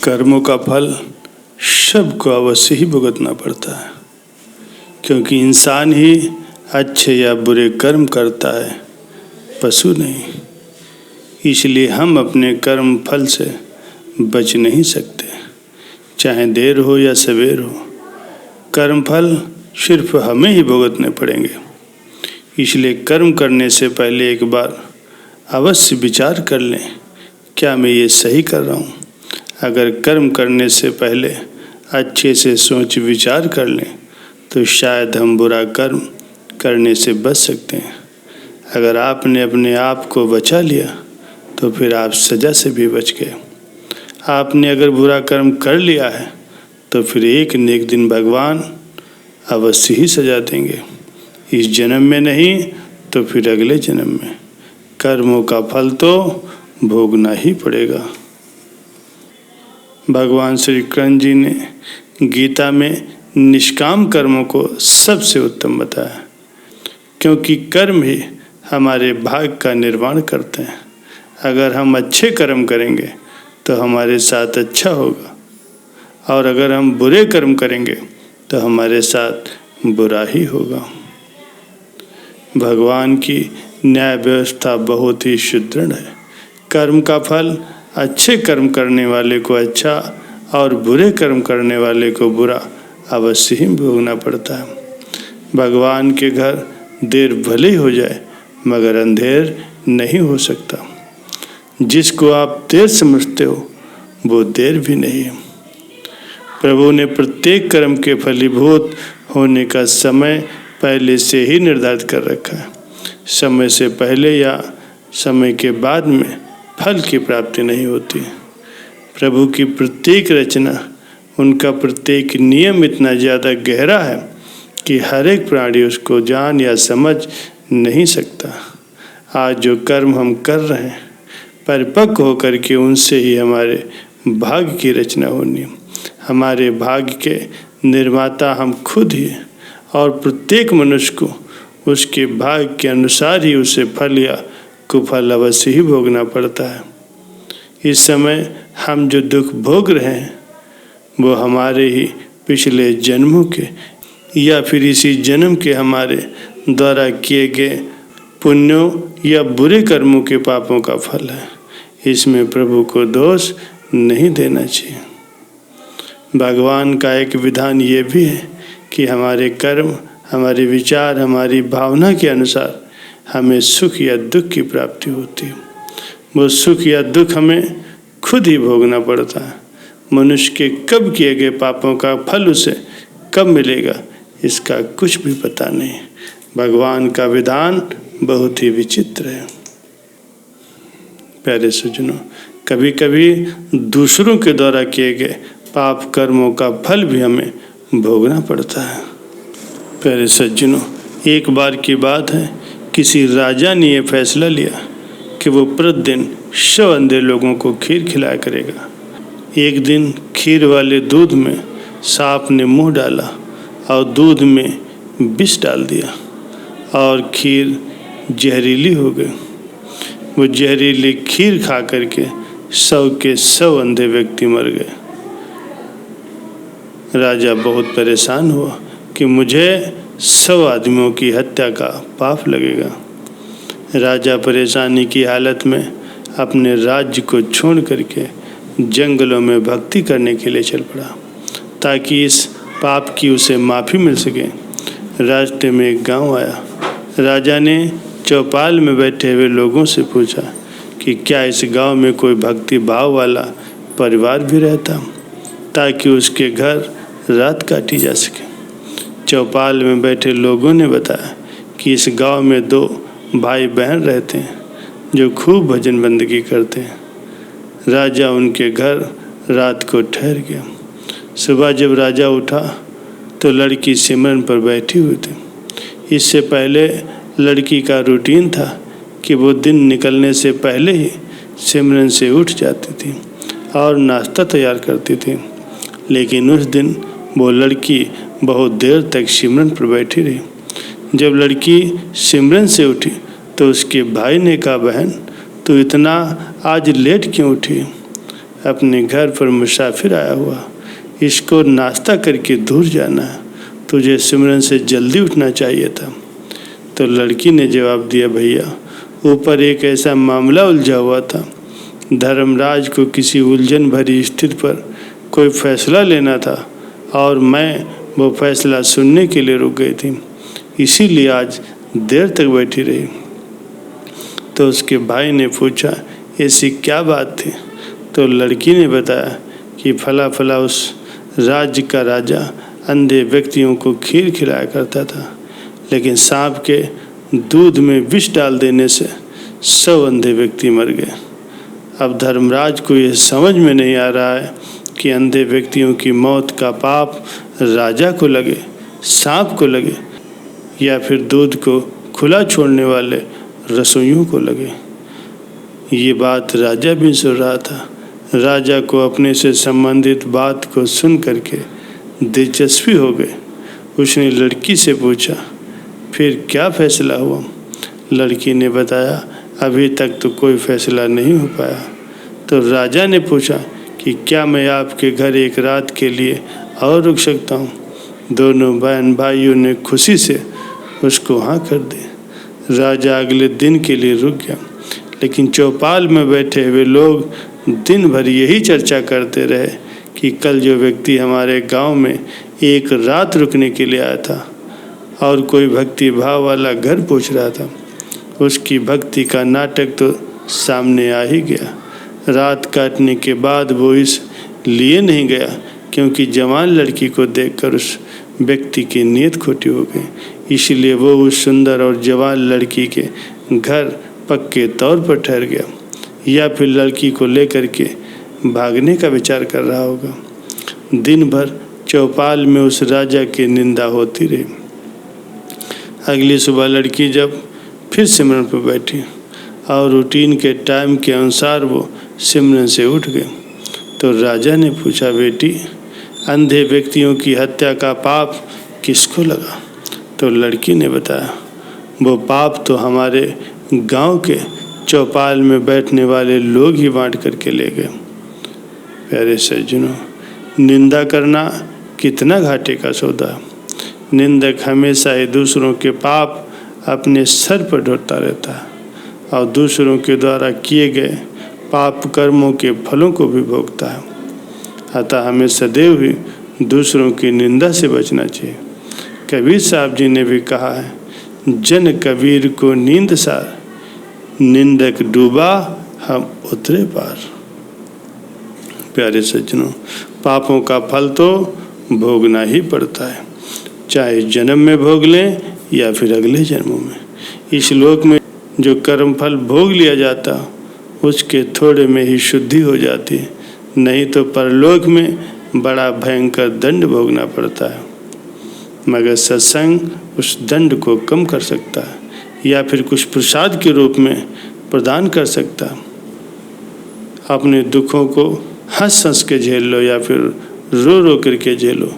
कर्मों का फल सबको अवश्य ही भुगतना पड़ता है, क्योंकि इंसान ही अच्छे या बुरे कर्म करता है, पशु नहीं। इसलिए हम अपने कर्म फल से बच नहीं सकते, चाहे देर हो या सवेर हो। कर्म फल सिर्फ हमें ही भुगतने पड़ेंगे। इसलिए कर्म करने से पहले एक बार अवश्य विचार कर लें, क्या मैं ये सही कर रहा हूँ। अगर कर्म करने से पहले अच्छे से सोच विचार कर लें तो शायद हम बुरा कर्म करने से बच सकते हैं। अगर आपने अपने आप को बचा लिया तो फिर आप सज़ा से भी बच गए। आपने अगर बुरा कर्म कर लिया है तो फिर एक न एक दिन भगवान अवश्य ही सज़ा देंगे। इस जन्म में नहीं तो फिर अगले जन्म में कर्मों का फल तो भोगना ही पड़ेगा। भगवान श्री कृष्ण जी ने गीता में निष्काम कर्मों को सबसे उत्तम बताया, क्योंकि कर्म ही हमारे भाग्य का निर्माण करते हैं। अगर हम अच्छे कर्म करेंगे तो हमारे साथ अच्छा होगा, और अगर हम बुरे कर्म करेंगे तो हमारे साथ बुरा ही होगा। भगवान की न्याय व्यवस्था बहुत ही सुदृढ़ है। कर्म का फल अच्छे कर्म करने वाले को अच्छा और बुरे कर्म करने वाले को बुरा अवश्य ही भोगना पड़ता है। भगवान के घर देर भले ही हो जाए मगर अंधेर नहीं हो सकता। जिसको आप देर समझते हो वो देर भी नहीं है। प्रभु ने प्रत्येक कर्म के फलीभूत होने का समय पहले से ही निर्धारित कर रखा है। समय से पहले या समय के बाद में फल की प्राप्ति नहीं होती। प्रभु की प्रत्येक रचना, उनका प्रत्येक नियम इतना ज़्यादा गहरा है कि हर एक प्राणी उसको जान या समझ नहीं सकता। आज जो कर्म हम कर रहे हैं परिपक्व होकर के उनसे ही हमारे भाग्य की रचना होनी है। हमारे भाग्य के निर्माता हम खुद ही हैं, और प्रत्येक मनुष्य को उसके भाग्य के अनुसार ही उसे फल या कुफल अवश्य ही भोगना पड़ता है। इस समय हम जो दुख भोग रहे हैं वो हमारे ही पिछले जन्मों के या फिर इसी जन्म के हमारे द्वारा किए गए पुण्यों या बुरे कर्मों के पापों का फल है। इसमें प्रभु को दोष नहीं देना चाहिए। भगवान का एक विधान ये भी है कि हमारे कर्म, हमारे विचार, हमारी भावना के अनुसार हमें सुख या दुख की प्राप्ति होती है। वो सुख या दुख हमें खुद ही भोगना पड़ता है। मनुष्य के कब किए गए पापों का फल उसे कब मिलेगा इसका कुछ भी पता नहीं। भगवान का विधान बहुत ही विचित्र है। प्यारे सज्जनों, कभी कभी दूसरों के द्वारा किए गए पाप कर्मों का फल भी हमें भोगना पड़ता है। प्यारे सज्जनों, एक बार की बात है, किसी राजा ने यह फैसला लिया कि वो प्रतिदिन 100 अंधे लोगों को खीर खिलाया करेगा। एक दिन खीर वाले दूध में सांप ने मुंह डाला और दूध में विष डाल दिया और खीर जहरीली हो गई। वो जहरीली खीर खा करके 100 के 100 अंधे व्यक्ति मर गए। राजा बहुत परेशान हुआ कि मुझे 100 आदमियों की हत्या का पाप लगेगा। राजा परेशानी की हालत में अपने राज्य को छोड़ करके जंगलों में भक्ति करने के लिए चल पड़ा ताकि इस पाप की उसे माफ़ी मिल सके। रास्ते में एक गांव आया। राजा ने चौपाल में बैठे हुए लोगों से पूछा कि क्या इस गांव में कोई भक्ति भाव वाला परिवार भी रहता ताकि उसके घर रात काटी जा सके। चौपाल में बैठे लोगों ने बताया कि इस गांव में 2 भाई बहन रहते हैं जो खूब भजन बंदगी करते हैं। राजा उनके घर रात को ठहर गया। सुबह जब राजा उठा तो लड़की सिमरन पर बैठी हुई थी। इससे पहले लड़की का रूटीन था कि वो दिन निकलने से पहले ही सिमरन से उठ जाती थी और नाश्ता तैयार करती थी। लेकिन उस दिन वो लड़की बहुत देर तक सिमरन पर बैठी रही। जब लड़की सिमरन से उठी तो उसके भाई ने कहा, बहन तो इतना आज लेट क्यों उठी? अपने घर पर मुसाफिर आया हुआ, इसको नाश्ता करके दूर जाना है, तुझे सिमरन से जल्दी उठना चाहिए था। तो लड़की ने जवाब दिया, भैया ऊपर एक ऐसा मामला उलझा हुआ था, धर्मराज को किसी उलझन भरी स्थिति पर कोई फैसला लेना था और मैं वो फैसला सुनने के लिए रुक गई थी, इसीलिए आज देर तक बैठी रही। तो उसके भाई ने पूछा, ऐसी क्या बात थी? तो लड़की ने बताया कि फला फला उस राज्य का राजा अंधे व्यक्तियों को खीर खिलाया करता था, लेकिन सांप के दूध में विष डाल देने से 100 अंधे व्यक्ति मर गए। अब धर्मराज को यह समझ में नहीं आ रहा है कि अंधे व्यक्तियों की मौत का पाप राजा को लगे, सांप को लगे, या फिर दूध को खुला छोड़ने वाले रसोइयों को लगे। ये बात राजा भी सुन रहा था। राजा को अपने से संबंधित बात को सुन करके दिलचस्पी हो गई। उसने लड़की से पूछा, फिर क्या फैसला हुआ? लड़की ने बताया, अभी तक तो कोई फैसला नहीं हो पाया। तो राजा ने पूछा कि क्या मैं आपके घर एक रात के लिए और रुक सकता हूँ? दोनों बहन भाइयों ने खुशी से उसको हाँ कर दी। राजा अगले दिन के लिए रुक गया, लेकिन चौपाल में बैठे हुए लोग दिन भर यही चर्चा करते रहे कि कल जो व्यक्ति हमारे गांव में एक रात रुकने के लिए आया था और कोई भक्ति भाव वाला घर पूछ रहा था, उसकी भक्ति का नाटक तो सामने आ ही गया। रात काटने के बाद वो इस लिए नहीं गया क्योंकि जवान लड़की को देखकर उस व्यक्ति की नीयत खोटी हो गई, इसलिए वो उस सुंदर और जवान लड़की के घर पक्के तौर पर ठहर गया, या फिर लड़की को लेकर के भागने का विचार कर रहा होगा। दिन भर चौपाल में उस राजा की निंदा होती रही। अगली सुबह लड़की जब फिर सिमरन पर बैठी और रूटीन के टाइम के अनुसार वो सिमरन से उठ गए, तो राजा ने पूछा, बेटी अंधे व्यक्तियों की हत्या का पाप किसको लगा? तो लड़की ने बताया, वो पाप तो हमारे गांव के चौपाल में बैठने वाले लोग ही बांट करके ले गए। प्यारे सज्जनों, निंदा करना कितना घाटे का सौदा। निंदक हमेशा ही दूसरों के पाप अपने सर पर ढोता रहता है और दूसरों के द्वारा किए गए पाप कर्मों के फलों को भी भोगता है। अतः हमें सदैव ही दूसरों की निंदा से बचना चाहिए। कबीर साहब जी ने भी कहा है, जन कबीर को नींद सार, निंदक डूबा हम उतरे पार। प्यारे सज्जनों, पापों का फल तो भोगना ही पड़ता है, चाहे जन्म में भोग लें या फिर अगले जन्मों में। इस लोक में जो कर्म फल भोग लिया जाता उसके थोड़े में ही शुद्धि हो जाती है, नहीं तो परलोक में बड़ा भयंकर दंड भोगना पड़ता है। मगर सत्संग उस दंड को कम कर सकता है या फिर कुछ प्रसाद के रूप में प्रदान कर सकता है। अपने दुखों को हंस हंस के झेल लो या फिर रो रो करके झेलो,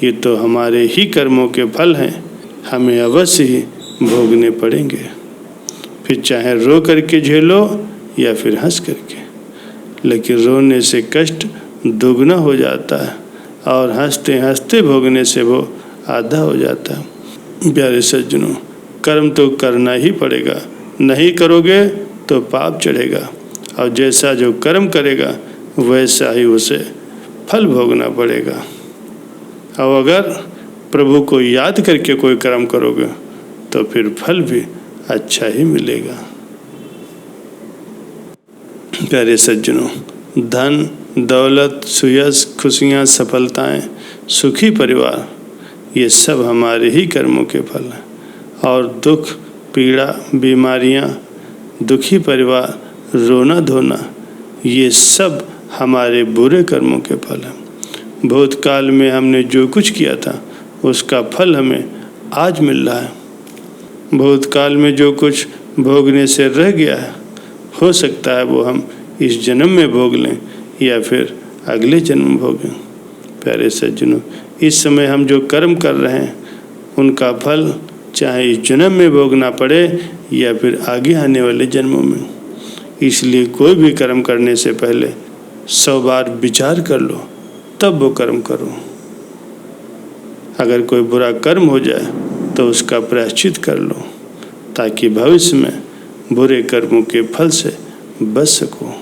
ये तो हमारे ही कर्मों के फल हैं, हमें अवश्य ही भोगने पड़ेंगे। फिर चाहे रो करके झेलो या फिर हंस करके, लेकिन रोने से कष्ट दुगना हो जाता है और हंसते हंसते भोगने से वो आधा हो जाता है। प्यारे सज्जनों, कर्म तो करना ही पड़ेगा, नहीं करोगे तो पाप चढ़ेगा और जैसा जो कर्म करेगा वैसा ही उसे फल भोगना पड़ेगा। और अगर प्रभु को याद करके कोई कर्म करोगे तो फिर फल भी अच्छा ही मिलेगा। प्यारे सज्जनों, धन दौलत सुयश खुशियाँ सफलताएं सुखी परिवार, ये सब हमारे ही कर्मों के फल हैं। और दुख पीड़ा बीमारियाँ दुखी परिवार रोना धोना, ये सब हमारे बुरे कर्मों के फल हैं। भूतकाल में हमने जो कुछ किया था उसका फल हमें आज मिल रहा है। भूतकाल में जो कुछ भोगने से रह गया है, हो सकता है वो हम इस जन्म में भोग लें या फिर अगले जन्म भोगें। प्यारे सज्जनों, इस समय हम जो कर्म कर रहे हैं उनका फल चाहे इस जन्म में भोगना पड़े या फिर आगे आने वाले जन्मों में। इसलिए कोई भी कर्म करने से पहले 100 बार विचार कर लो, तब वो कर्म करो। अगर कोई बुरा कर्म हो जाए तो उसका प्रायश्चित कर लो, ताकि भविष्य में बुरे कर्मों के फल से बच सको।